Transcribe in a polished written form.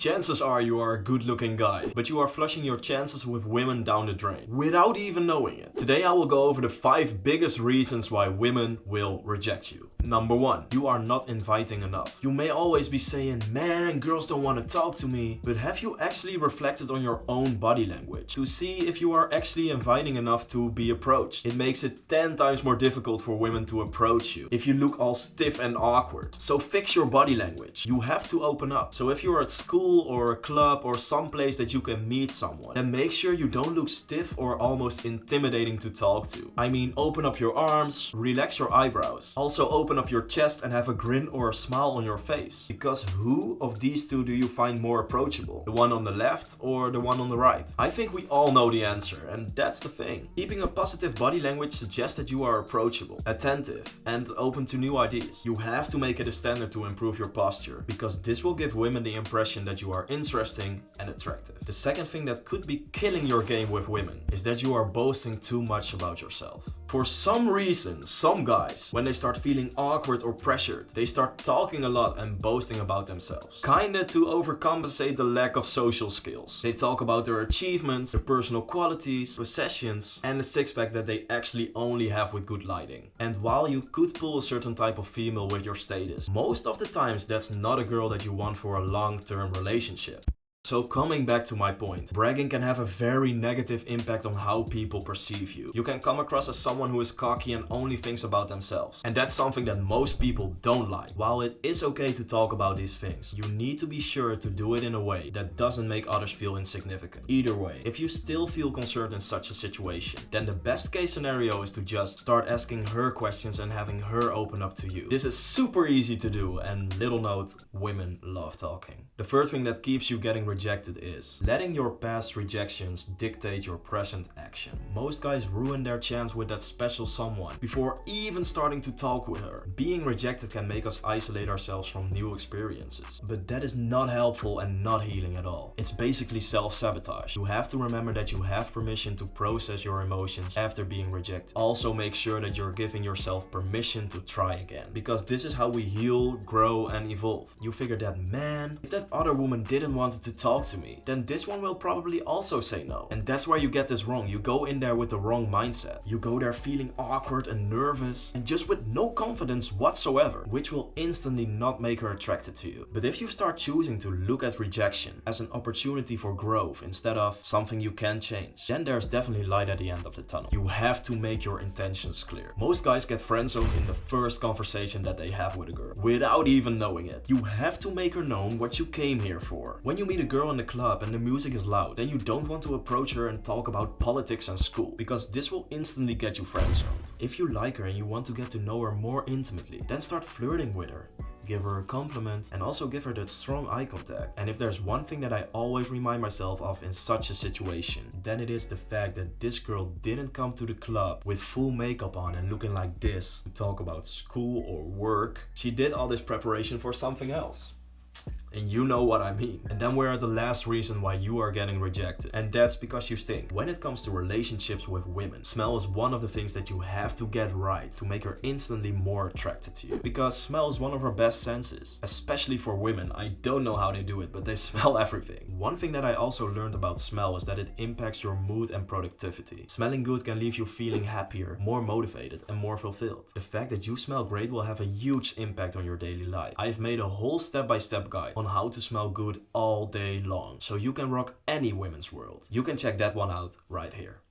Chances are you are a good-looking guy, but you are flushing your chances with women down the drain, without even knowing it. Today I will go over the 5 biggest reasons why women will reject you. Number 1. You are not inviting enough. You may always be saying, man, girls don't want to talk to me, but have you actually reflected on your own body language to see if you are actually inviting enough to be approached? It makes it 10 times more difficult for women to approach you if you look all stiff and awkward. So fix your body language. You have to open up. So if you're at school or a club or someplace that you can meet someone, then make sure you don't look stiff or almost intimidating to talk to. I mean, open up your arms, relax your eyebrows. Also open up your chest and have a grin or a smile on your face. Because who of these two do you find more approachable? The one on the left or the one on the right? I think we all know the answer, and that's the thing. Keeping a positive body language suggests that you are approachable, attentive, and open to new ideas. You have to make it a standard to improve your posture, because this will give women the impression that you are interesting and attractive. The second thing that could be killing your game with women is that you are boasting too much about yourself. For some reason, some guys, when they start feeling awkward or pressured, they start talking a lot and boasting about themselves. Kinda to overcompensate the lack of social skills. They talk about their achievements, their personal qualities, possessions, and the six-pack that they actually only have with good lighting. And while you could pull a certain type of female with your status, most of the times that's not a girl that you want for a long-term relationship. So coming back to my point, bragging can have a very negative impact on how people perceive you. You can come across as someone who is cocky and only thinks about themselves. And that's something that most people don't like. While it is okay to talk about these things, you need to be sure to do it in a way that doesn't make others feel insignificant. Either way, if you still feel concerned in such a situation, then the best case scenario is to just start asking her questions and having her open up to you. This is super easy to do, and little note, women love talking. The third thing that keeps you getting rejected is letting your past rejections dictate your present action. Most guys ruin their chance with that special someone before even starting to talk with her. Being rejected can make us isolate ourselves from new experiences, but that is not helpful and not healing at all. It's basically self-sabotage. You have to remember that you have permission to process your emotions after being rejected. Also make sure that you're giving yourself permission to try again, because this is how we heal, grow, and evolve. You figure that, man, if that other woman didn't want to talk to me, then this one will probably also say no. And that's where you get this wrong. You go in there with the wrong mindset. You go there feeling awkward and nervous and just with no confidence whatsoever, which will instantly not make her attracted to you. But if you start choosing to look at rejection as an opportunity for growth instead of something you can change, then there's definitely light at the end of the tunnel. You have to make your intentions clear. Most guys get friendzoned in the first conversation that they have with a girl, without even knowing it. You have to make her known what you came here for. When you meet a girl in the club and the music is loud, then you don't want to approach her and talk about politics and school, because this will instantly get you friendzoned. If you like her and you want to get to know her more intimately, then start flirting with her. Give her a compliment and also give her that strong eye contact. And if there's one thing that I always remind myself of in such a situation, then it is the fact that this girl didn't come to the club with full makeup on and looking like this to talk about school or work. She did all this preparation for something else. And you know what I mean. And then we're at the last reason why you are getting rejected, and that's because you stink. When it comes to relationships with women, smell is one of the things that you have to get right to make her instantly more attracted to you. Because smell is one of her best senses, especially for women. I don't know how they do it, but they smell everything. One thing that I also learned about smell is that it impacts your mood and productivity. Smelling good can leave you feeling happier, more motivated, and more fulfilled. The fact that you smell great will have a huge impact on your daily life. I've made a whole step-by-step guide on how to smell good all day long, so you can rock any women's world. You can check that one out right here.